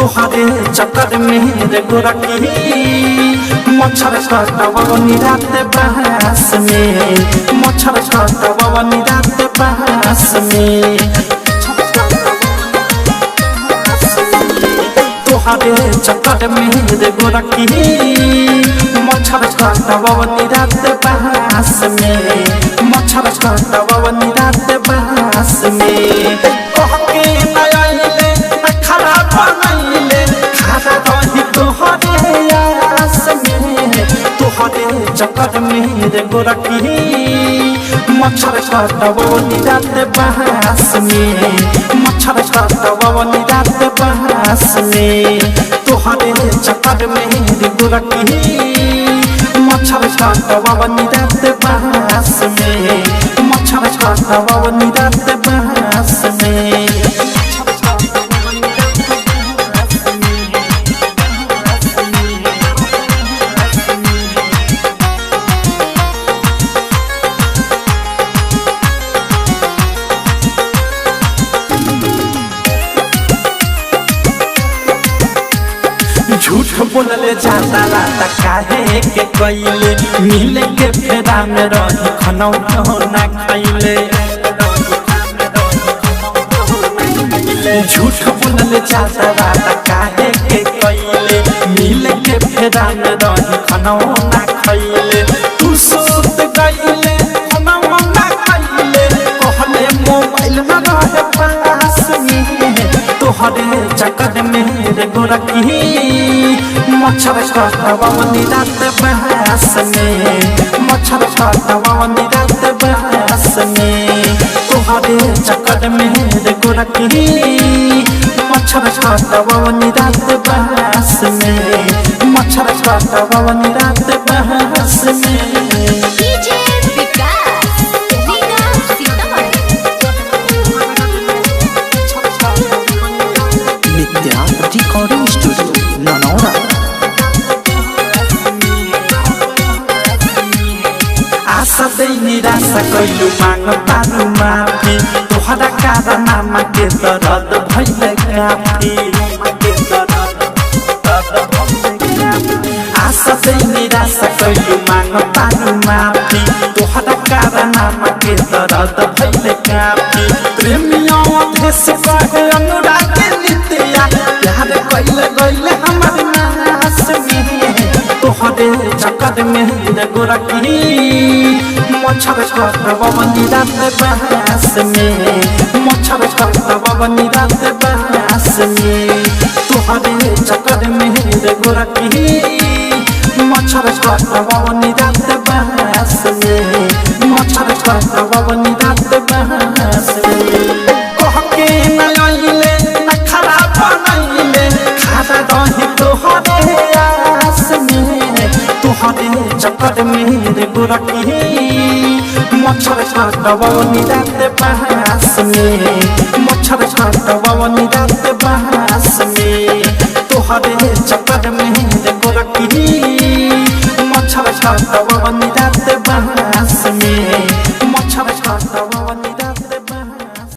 तोहरे चक्कर में रे गोरकी मच्छर काटवनी रात बहस में मच्छर काटवनी रात बहस में तोहरे चक्कर में रे गोरकी मच्छर काटवनी रात बहस में मच्छर काटवनी रात बहस में कहके नयाले खरा बनैले खरा रही तोहरे आस में तोहरे चक्कर में रे गोरकी मच्छर काटवनी रात बहस में मच्छर काटवनी रात बहस में तोहरे चक्कर में रे गोरकी मच्छर काटवनी रात बहस में मच्छर काटवनी रात बहस में झूठ बोलले जाता रात काहे के कइले मिले के फेरा में रही खनौ ना खइले झूठ बोलले जाता रात काहे के कइले मिले के फेरा में रही खनौ ना खइले तू सोत गइले खनौ ना खइले कहले मोबाइल में रहे पास में तोहरे चक्कर में रे गोरकी मच्छर काटवनी रात बहस में मच्छर काटवनी रात बहस में तोहरे चक्कर में रे गोरकी मच्छर काटवनी रात बहस में मच्छर काटवनी रात बहस में डीजे विकास लीगा नित्या रिकॉर्डिंग स्टूडियो ननौरा आशा दे निराशा कइलु मांग तानु माफी तोहरा कारनामा के दर्द भइले काफी आशा दे निराशा कइलु मांग तानु माफी तोहरा कारनामा के दर्द भइले काफी प्रेमियों देश कहे अनुराग नित्या प्यार कइले गइले हमर नास में तोहरे चक्कर में रे गोरकी मच्छर काटवनी रात बहस में मच्छर काटवनी रात बहस में तोहरे चक्कर में रे गोरकी मच्छर काटवनी रात बहस में मच्छर काटवनी रात बहस में कहके नयाले खरा बनैले खरा रही तोहरे आस में तोहरे चक्कर में रे गोरकी मच्छर काटवनी रात बहस में मच्छर काटवनी रात बहस में तोहरे चक्कर में रे गोरकी मच्छर काटवनी रात बहस में